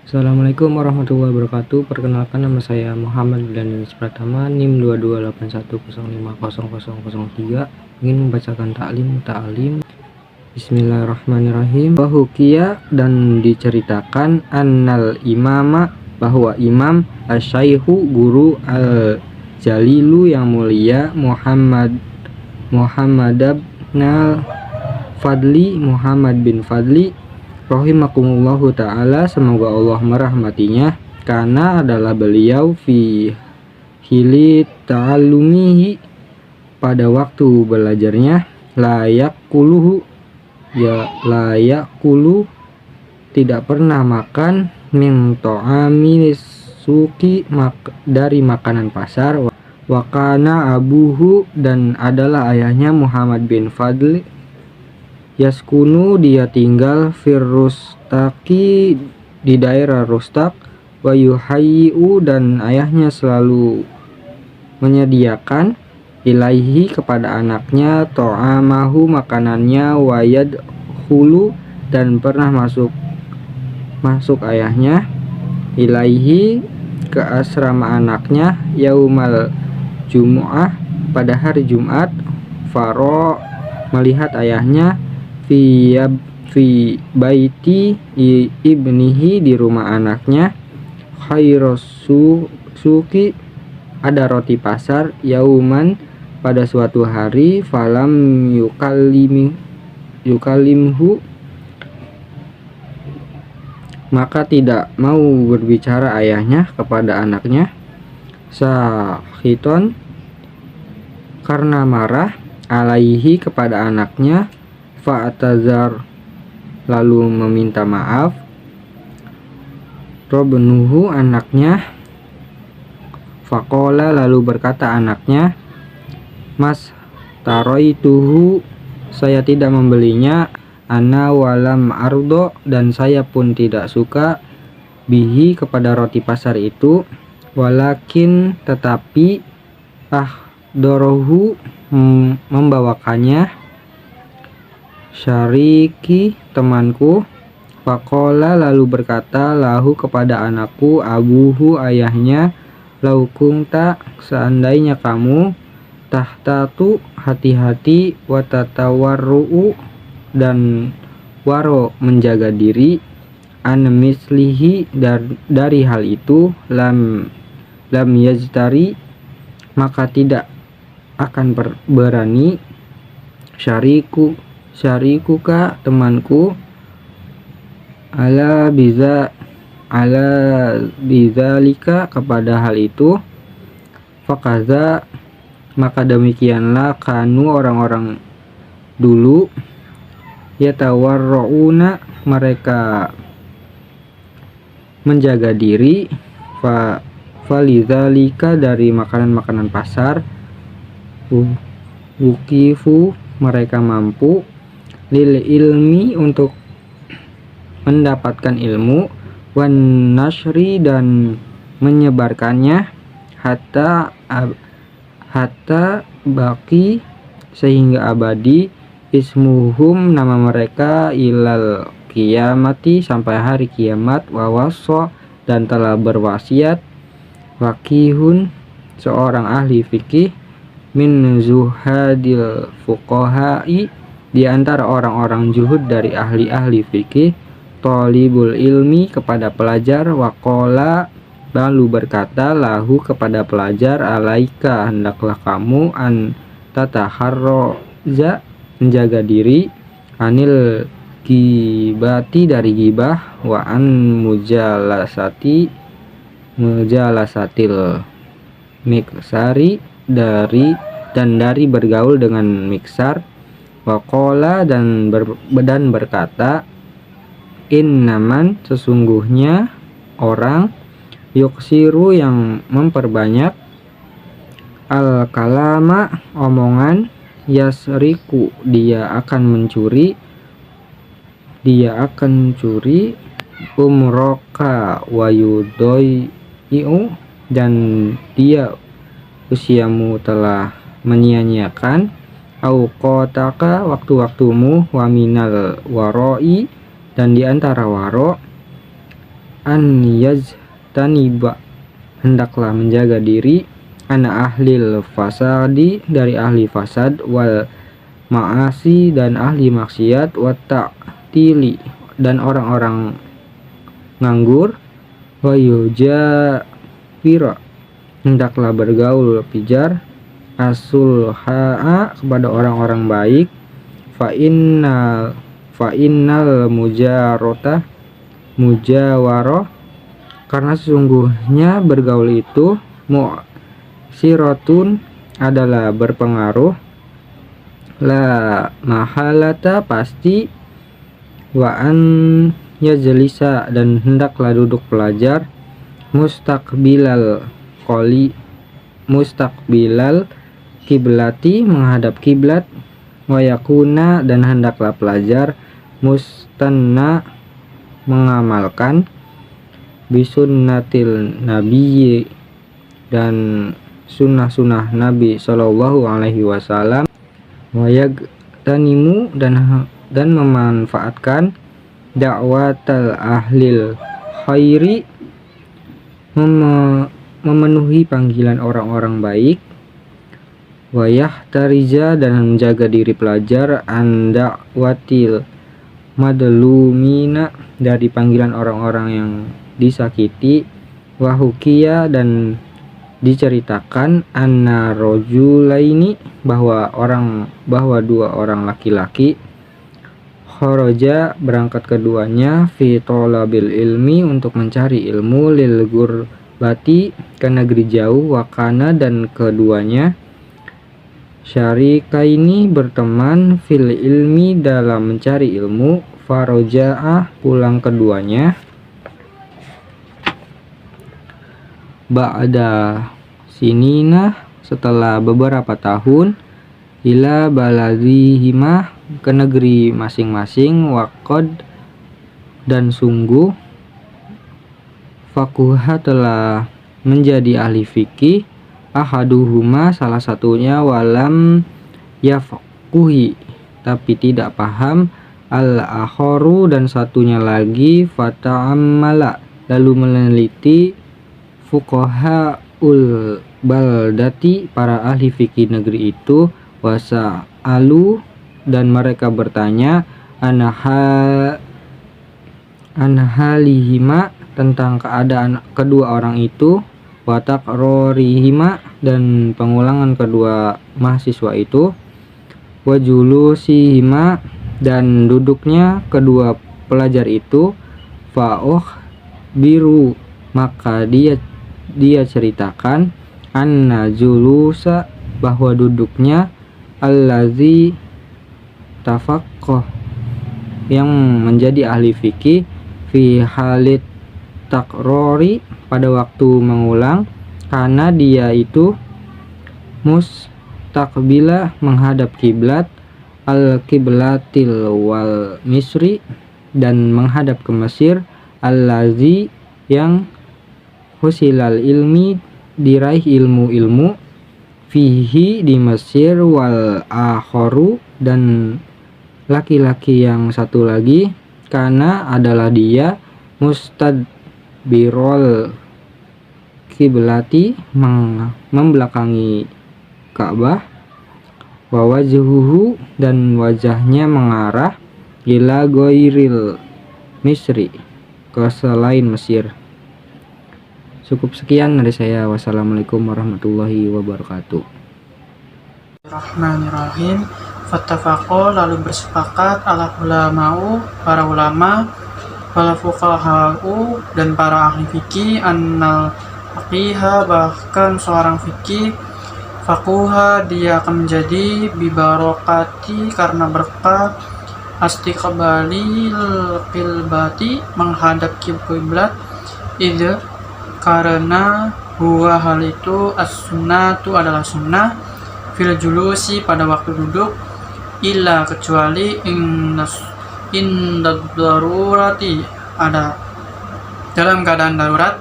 Assalamualaikum warahmatullahi wabarakatuh. Perkenalkan, nama saya Muhammad Danis Pratama, NIM 2281050003. Ingin membacakan ta'lim. Bismillahirrahmanirrahim. Wahukia, dan diceritakan, annal imama, bahwa imam, asyaihu, guru, al-jalilu, yang mulia, Muhammad ibnal Fadli, Muhammad bin Fadli, rahimakumullahu ta'ala, semoga Allah merahmatinya, karena adalah beliau fi hili ta'alumihi, pada waktu belajarnya, layak kuluhu, tidak pernah makan, min to'ami suki, dari makanan pasar, wakana abuhu, dan adalah ayahnya Muhammad bin Fadli, yaskunu, dia tinggal, firrustaki, di daerah Rustak, wa yuhayyi'u, dan ayahnya selalu menyediakan, ilaihi, kepada anaknya, to'amahu, makanannya, wa yadkhulu, dan pernah masuk ayahnya, ilaihi, ke asrama anaknya, yaumal jumu'ah, pada hari Jumat, faro, melihat ayahnya, fi baiti ibnihi, di rumah anaknya, suki, ada roti pasar, yauman, pada suatu hari, falam yukalimhu, maka tidak mau berbicara ayahnya kepada anaknya, sahiton, karena marah, alaihi, kepada anaknya, fa'tazar, lalu meminta maaf, robnuhu, anaknya, faqala, lalu berkata anaknya, mas taroituhu, saya tidak membelinya, ana walam ardo, dan saya pun tidak suka, bihi, kepada roti pasar itu, walakin, tetapi, dorohu, membawakannya, syariki, temanku, faqala, lalu berkata, lahu, kepada anakku, abuhu, ayahnya, laukungta, seandainya kamu, tahtatu, hati-hati, watatawarru'u, dan waro, menjaga diri, an mislihi, dari hal itu, lam yajtari, maka tidak akan berani, syarikuka, temanku, ala bizalika, kepada hal itu, fakaza, maka demikianlah, kanu, orang-orang dulu, yatawarrauna, mereka menjaga diri, falidzalika, dari makanan-makanan pasar, wukifu, mereka mampu, lil ilmi, untuk mendapatkan ilmu, wan nashri, dan menyebarkannya, hatta baki, sehingga abadi, ismuhum, nama mereka, ilal kiamati, sampai hari kiamat, wawaso, dan telah berwasiat, wakihun, seorang ahli fikih, min zuhadil fuqahai, di antara orang-orang zuhud dari ahli-ahli fikih, tolibul ilmi, kepada pelajar, waqala, lalu berkata, lahu, kepada pelajar, alaika, hendaklah kamu, an tataharroza, menjaga diri, anil gibati, dari gibah, wa an mujalasatil miksari, dari bergaul dengan miksar, waqala, dan berkata, innaman, sesungguhnya orang, yuksiru, yang memperbanyak, al kalama, omongan, yasriku, dia akan mencuri, umroka wayudoi'u, dan dia, usiamu, telah menyia-nyiakan, auqotaka, waktu-waktumu, wa minal waroi, dan di antara waro, an yajtaniba, hendaklah menjaga diri, ana ahlil fasadi, dari ahli fasad, wal ma'asi, dan ahli maksiat, wa ta'tili, dan orang-orang nganggur, wa yujawira, hendaklah bergaul pijar, asulha'a, kepada orang-orang baik, fa innal mujawarah, karena sesungguhnya bergaul itu mu'siratun, adalah berpengaruh, la mahalata, pasti, wa an yajlisa, dan hendaklah duduk pelajar, mustaqbilal kiblati, menghadap kiblat, wa yakuna, dan hendaklah pelajar mustanna, mengamalkan, bisunnatil nabiyyi, dan sunnah-sunnah Nabi Shallallahu Alaihi Wasallam, wa yagtanimu, dan memanfaatkan, da'watal ahlil khairi, memenuhi panggilan orang-orang baik, wa yahtarija, dan menjaga diri pelajar, an da'watil madlumina, dari panggilan orang-orang yang disakiti, wa hukiya, dan diceritakan, anna rojulaini, bahwa dua orang laki-laki, kharaja, berangkat keduanya, fi thalabil ilmi, untuk mencari ilmu, lil gurbati, ke negeri jauh, wakana, dan keduanya, syarikaini, berteman, fil ilmi, dalam mencari ilmu, faroja'ah, pulang keduanya, ba'da sinina, setelah beberapa tahun, ila baladihima, ke negeri masing-masing, waqad, dan sungguh, fakuha, telah menjadi ahli fikih, ahaduhuma, salah satunya, walam yafquhi, tapi tidak paham, al-akharu, dan satunya lagi, fata'ammala, lalu meneliti, fuqahaul baldati, para ahli fikih negeri itu, wasa'alu, dan mereka bertanya, anhalihima, tentang keadaan kedua orang itu, watakrorihima, dan pengulangan kedua mahasiswa itu, wajulusihima, dan duduknya kedua pelajar itu, fa'oh biru, maka dia ceritakan, anna julusa, bahwa duduknya, allazi tafaqqah, yang menjadi ahli fikih, fi halit takrori, pada waktu mengulang, karena dia itu mustaqbila, menghadap kiblat, al kiblatil wal misri, dan menghadap ke Mesir, allazi, yang husilal ilmi, diraih ilmu-ilmu, fihi, di Mesir, wal akharu, dan laki-laki yang satu lagi, karena adalah dia, mustadbirul kiblati, membelakangi Ka'bah, wa wajhuhu, dan wajahnya mengarah, ila ghairil misri, ke selain Mesir. Cukup sekian dari saya. Wassalamualaikum warahmatullahi wabarakatuh. Bismillahirrahmanirrahim. Fattafaqo, lalu bersepakat, ala ulama'u, para ulama, wal fuqaha'u, dan para ahli fikih, annal faqiha, bahkan seorang fikih, faquha, dia akan menjadi, bibarokati, karena berkah, astiqbalil qilbati, menghadap kiblat, ide, karena huwa, hal itu, as-sunnatu, adalah sunnah, fil julusi, pada waktu duduk, illa, kecuali, indad darurati, ada dalam keadaan darurat,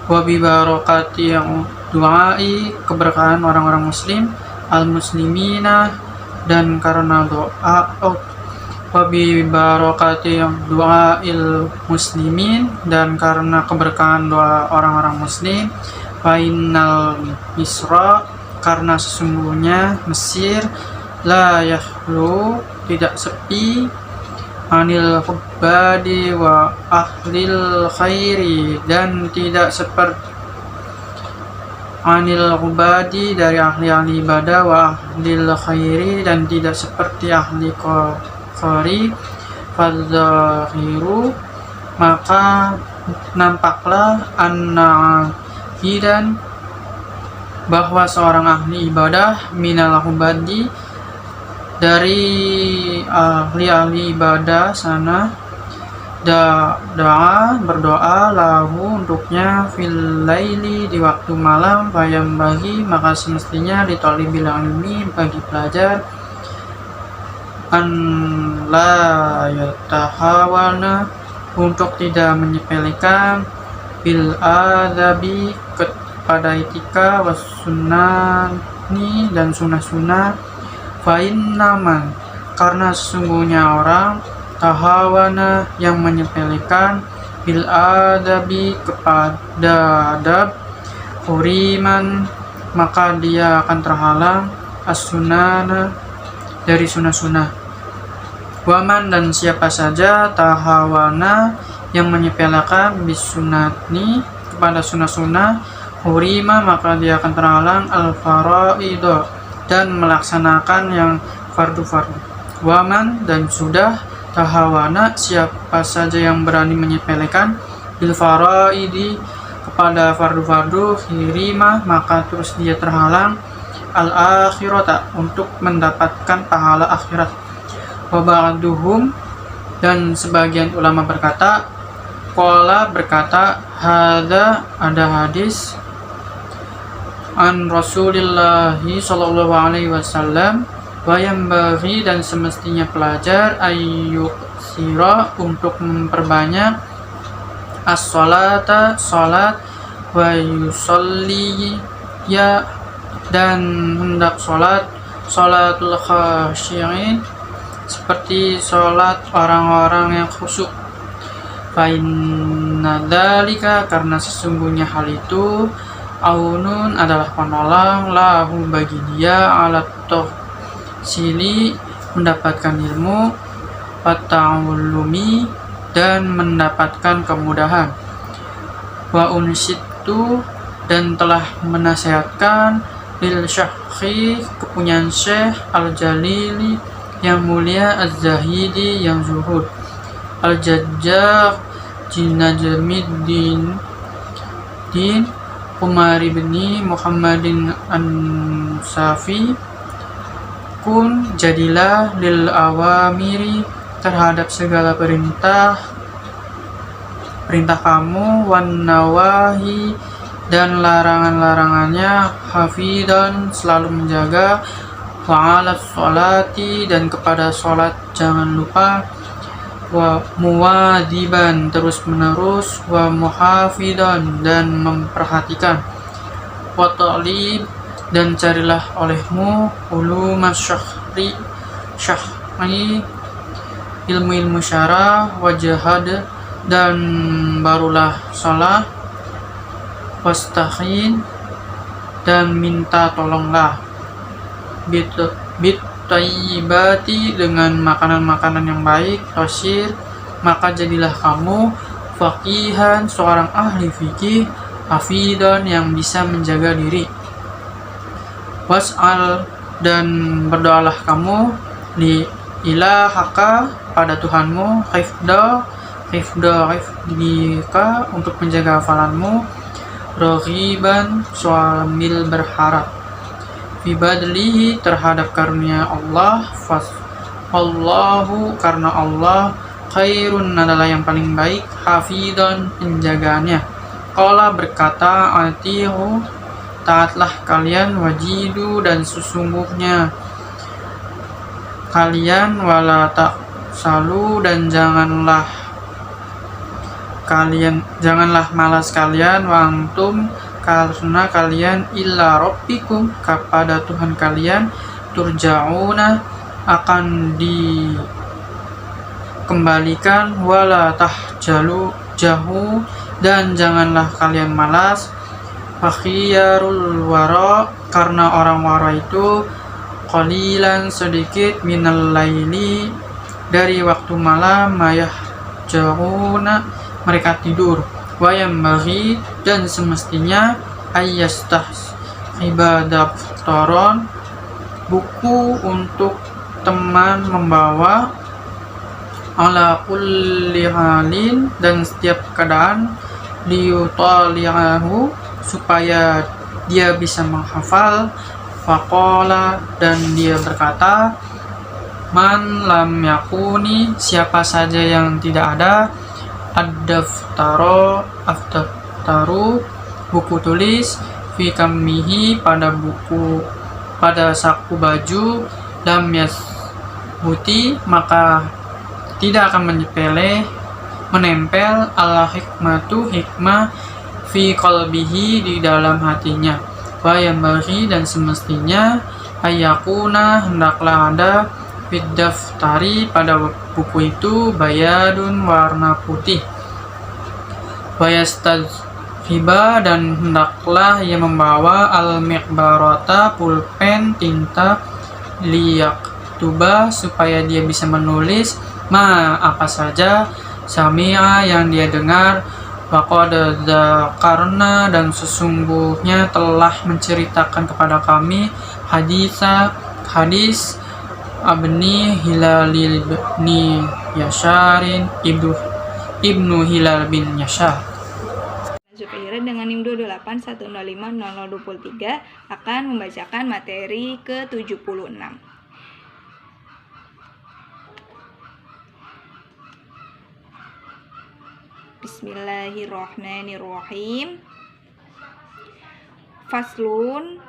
wa bi barakati, yang du'ai, keberkahan orang-orang muslim, al muslimina, dan karena doa wa bi barakati du'ail muslimin, dan karena keberkahan doa orang-orang muslim, fa innal Misra, karena sesungguhnya Mesir, la yahlu, tidak sepi, anil hubbadi wa ahlil khairi, dan tidak seperti anil ubadi, dari ahli-ahli ibadah, wa ahlil khairi, dan tidak seperti ahli khairi, fadzahiru, maka nampaklah anna'idan, bahwa seorang ahli ibadah, minal ubadi, dari ahli-ahli ibadah sana, da'a, berdoa, lahu, untuknya, fil laili, di waktu malam, fayam bagi, maka semestinya, di talibil ilmi, bagi pelajar, an la yatahawana, untuk tidak menyepelekan, bil adabi, kepada etika, was sunnani, dan sunnah-sunnah, fa innaman, karena sesungguhnya orang, tahawana, yang menyepelekan, bil adabi, kepada adab, huriman, maka dia akan terhalang, as-sunana, dari sunnah-sunnah. Waman, dan siapa saja, tahawana, yang menyepelekan, bis sunnatni, kepada sunnah-sunnah, hurima, maka dia akan terhalang, al-faraido, dan melaksanakan yang fardu-fardu. Waman, dan sudah, tahawana, siapa saja yang berani menyepelekan, bil faraidi, kepada fardu-fardu, hirima, maka terus dia terhalang, al-akhirata, untuk mendapatkan pahala akhirat. Wa ba'duhum, dan sebagian ulama berkata, qala, berkata, hadza, ada hadis, an Rasulillahi sallallahu alaihi wasallam, wa yambaghi, dan semestinya pelajar, ayyuk sira, untuk memperbanyak, as-salata, salat, wa yusalli, ya, dan hendak salat, salatul khasyi'in, seperti salat orang-orang yang khusyuk. Fa inna dzalika, karena sesungguhnya hal itu, aunun, adalah penolong, lahu, bagi dia, alat sili, mendapatkan ilmu, fata'ulumi, dan mendapatkan kemudahan. Wa unsitu, dan telah menasihatkan, lil syekhi, kepunyaan syekh, al-jalili, yang mulia, az-zahidi, yang zuhud, al-jajjah, jinajamiddin, din, Umar bin Muhammadin an-Safi, kun, jadilah, lil awamiri, terhadap segala perintah kamu, wan nawahi, dan larangan-larangannya, hafidhan, selalu menjaga, wa 'alas sholati, dan kepada sholat jangan lupa, wa muwadziban, terus menerus, wa muhafidhan, dan memperhatikan, wa ta'lib, dan carilah olehmu, ulumas syahri, ilmu-ilmu syarah, wa jahad, dan barulah salah, wastakhin, dan minta tolonglah, bit tayyibati, dengan makanan-makanan yang baik, tosir, maka jadilah kamu faqihan, seorang ahli fikih, hafidhan, yang bisa menjaga diri, was'al, dan berdoalah kamu, li ilahaka, pada Tuhanmu, hifdika, untuk menjaga hafalanmu, raghiban, sambil berharap, fibadlihi, terhadap karunia Allah, Allahu, karena Allah, khairun, adalah yang paling baik, hafidhan, penjagaannya. Qala, berkata, atihu, taatlah kalian, wajidu, dan sesungguhnya kalian, wala taksalu, dan janganlah malas kalian, wa antum, karena kalian, illa rabbikum, kepada Tuhan kalian, turja'una, akan kembalikan, wala jahu, dan janganlah kalian malas, fakhiyarul wara, karena orang wara itu qalilan sedikit, minal laili, dari waktu malam, mayahjahuna, mereka tidur, wayambaghi, dan semestinya ibadah buku untuk teman membawa, ala kulli halin, dan setiap keadaan, liyutali'ahu, supaya dia bisa menghafal, faqala, dan dia berkata, man lam yakuni, siapa saja yang tidak ada, ad-daftaru, buku tulis, fi kammihi, pada saku baju, lam yasbuti, maka tidak akan menempel, al hikmatu, hikmah, fi qalbihi, di dalam hatinya, wa yambaghi, dan semestinya, ayakuna, hendaklah ada, fid daftari, pada buku itu, bayadun, warna putih, wa yastadhiba, dan hendaklah ia membawa, al miqbarata, pulpen, tinta, liyaktuba, supaya dia bisa menulis, apa saja, sami'a, yang dia dengar, waqad dzakarna, dan sesungguhnya telah menceritakan kepada kami, hadis Abni Hilal bin Yasharin, ibnu Hilal bin Yashar. Zuhaira dengan NIM 281050023 akan membacakan materi ke-76. Bismillahirrahmanirrahim. Faslun,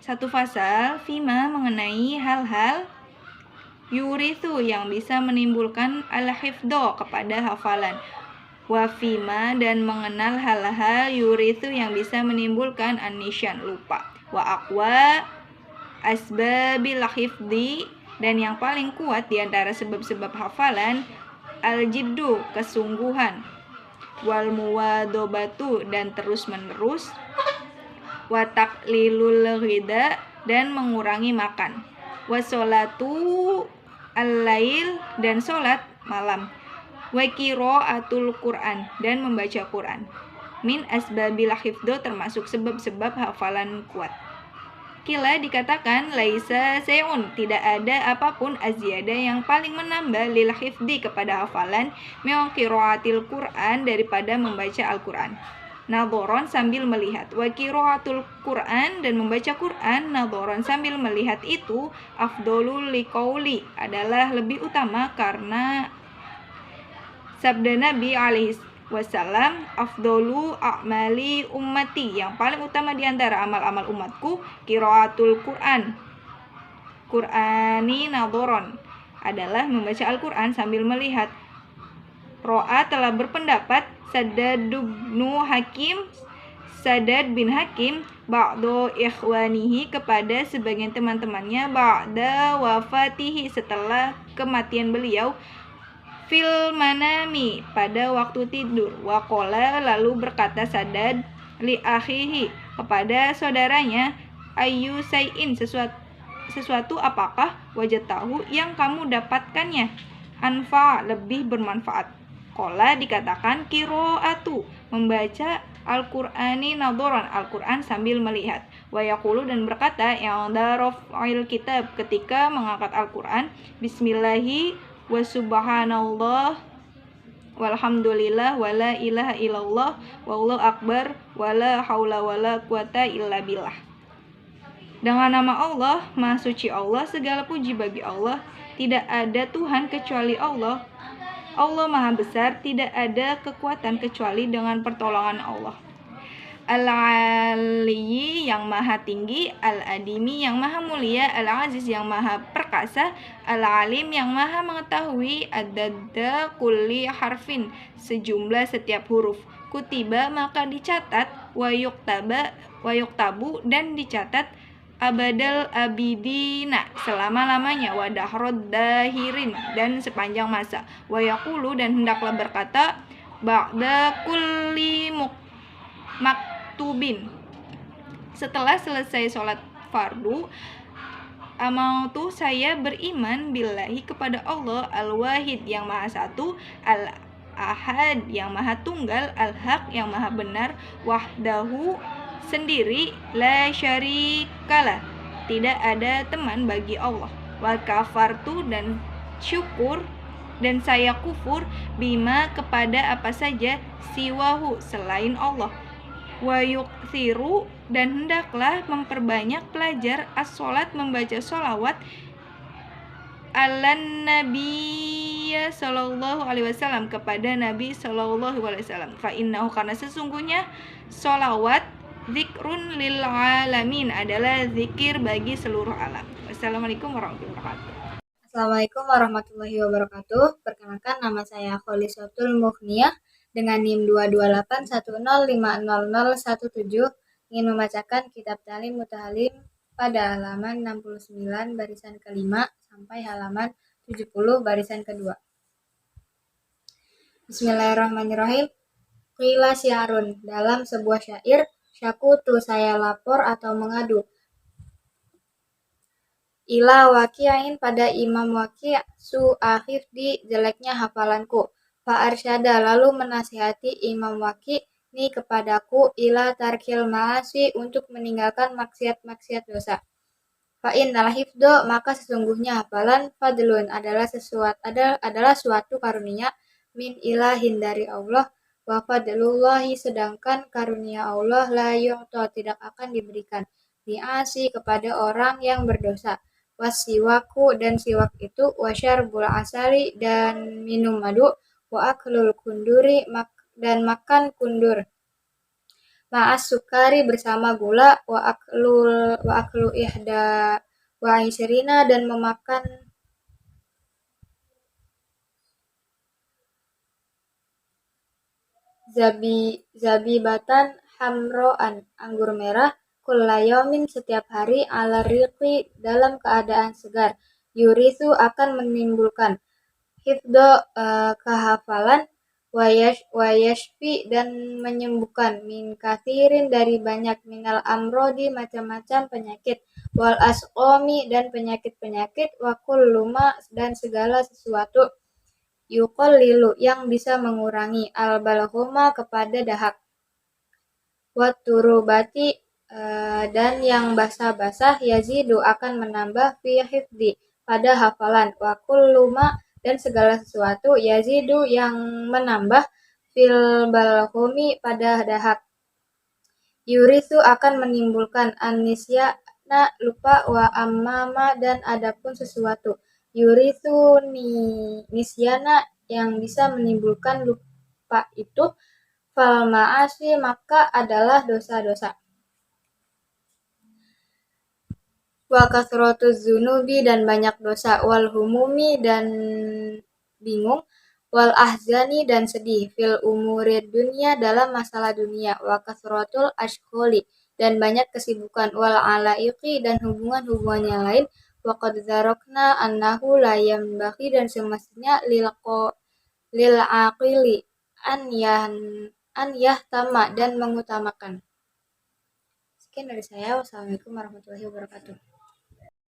satu fasal, fima, mengenai hal-hal, yurithu, yang bisa menimbulkan al-hifdho, kepada hafalan, wa fima, dan mengenal hal-hal yurithu, yang bisa menimbulkan an-nisyan, lupa, wa aqwa asbabil hifdhi, dan yang paling kuat di antara sebab-sebab hafalan, al-jiddu, kesungguhan, wal muwadobatu, dan terus-menerus, wa taqlilul ghida, dan mengurangi makan, wa sholatu al-lail, dan sholat malam, wa qiraatul Qur'an, dan membaca Qur'an, min asbabil hifdho, termasuk sebab-sebab hafalan kuat. Kila, dikatakan, laisa se'un, tidak ada apapun, azyada, yang paling menambah, lil hifdi, kepada hafalan, min qiraatil Qur'an, daripada membaca Al-Qur'an. Nadhoron, sambil melihat, wa qiraatul Qur'an, dan membaca Qur'an, nadhoron, sambil melihat itu, afdolul liqauli, adalah lebih utama, karena sabda Nabi alaihi wasallam, afdolu a'mali ummati, yang paling utama di antara amal-amal umatku, qiraatul Qur'an, Qur'ani nadhoron, adalah membaca Al-Qur'an sambil melihat. Ro'a, telah berpendapat, Sadad bin Hakim, ba'do ikhwanihi, kepada sebagian teman-temannya, ba'da wafatihi, setelah kematian beliau, fil manami, pada waktu tidur, waqala, lalu berkata Sadad, li akhihi, kepada saudaranya, ayu sayin, sesuatu apakah, wajatahu, yang kamu dapatkannya, anfa, lebih bermanfaat. Qala, dikatakan, qiraatu, membaca Al-Qur'ani nadhoran, Al-Qur'an sambil melihat, wa yaqulu, dan berkata, i'da raf'il kitab, ketika mengangkat Al-Qur'an, bismillahi wa subhanallah walhamdulillah wa la ilaha illallah wallahu akbar wa la haula wa la quwata illa billah. Dengan nama Allah, Maha Suci Allah, segala puji bagi Allah, tidak ada Tuhan kecuali Allah. Allah Maha Besar, tidak ada kekuatan kecuali dengan pertolongan Allah. Al-Aliyyi, yang maha tinggi, Al-Adimi, yang maha mulia, Al-Aziz, yang maha perkasa, Al-Alim, yang maha mengetahui, Ad-dadda kulli harfin, sejumlah setiap huruf, Kutiba, maka dicatat, wa yuktabu, dan dicatat, abadal abidina, selama-lamanya, wa dahrod dahirin, dan sepanjang masa, wa yaqulu, dan hendaklah berkata, ba'da kulli maktubin, setelah selesai sholat fardu, amaltu, saya beriman, billahi, kepada Allah, al-wahid, yang maha satu, al-ahad, yang maha tunggal, al-haq, yang maha benar, wahdahu, sendiri, la syarikalah, tidak ada teman bagi Allah, wa kafartu, dan syukur, dan saya kufur, bima, kepada apa saja, siwahu, selain Allah, wa yukthiru, dan hendaklah memperbanyak pelajar as-sholat, membaca sholawat, alan nabiyya sallallahu alaihi wasallam, kepada Nabi sallallahu alaihi wasallam. Fa innahu, karena sesungguhnya sholawat, zikrun lil alamin, adalah zikir bagi seluruh alam. Wassalamualaikum warahmatullahi wabarakatuh. Assalamualaikum warahmatullahi wabarakatuh. Perkenalkan, nama saya Kholisatul Muhniyah dengan NIM 22810500017, ingin membacakan kitab Ta'lim Mutahalim pada halaman 69 barisan kelima sampai halaman 70 barisan kedua. Bismillahirrahmanirrahim. Qila syiarun, dalam sebuah syair, syakutu, saya lapor atau mengadu, ila waqi'in, pada Imam Waqi', di jeleknya hafalanku. Fa arsyada, lalu menasihati Imam Waqi' ni kepadaku, ila tarkil ma'asi, untuk meninggalkan maksiat-maksiat dosa. Fa innal hifdho, maka sesungguhnya hafalan, fadlun, adalah suatu karunia, min ilahin, dari Allah, wa fadlullahi, sedangkan karunia Allah, la yu'ta, tidak akan diberikan, di'asi, kepada orang yang berdosa. Wasiwaku, dan siwak itu, wasyarbul asali, dan minum madu, wa aklul kunduri, dan makan kundur, ma'as sukari, bersama gula, wa aklu ihda wa isyrina, dan memakan zabibatan hamroan, anggur merah, kulla yaumin, setiap hari, ala riqi, dalam keadaan segar, yurithu, akan menimbulkan, hifdho, kehafalan, wayashfi, dan menyembuhkan, min kathirin, dari banyak, minal amrodi, macam-macam penyakit, wal asqomi, dan penyakit-penyakit, wa kulluma, dan segala sesuatu, yuqallilu, yang bisa mengurangi, al balghoma, kepada dahak, wa turubati, dan yang basah-basah, yazidu, akan menambah, fi hifdi, pada hafalan, wa kulluma, dan segala sesuatu, yazidu, yang menambah, fil balghumi, pada dahak, yurithu, akan menimbulkan, an-nisyana, lupa, wa ammama, dan adapun sesuatu, yurithu nisyana, yang bisa menimbulkan lupa itu, fal ma'asi, maka adalah dosa-dosa. Wa kathrotuz zunubi, dan banyak dosa, wal humumi, dan bingung, wal ahzani, dan sedih, fil umurid dunia, dalam masalah dunia, wa kathrotul ashkoli, dan banyak kesibukan, wal alaiqi, dan hubungan-hubungan yang lain, wa qad zarokna annahu la yambaghi, dan semestinya lil aqili an yahtama, dan mengutamakan. Sekian dari saya. Wassalamualaikum warahmatullahi wabarakatuh.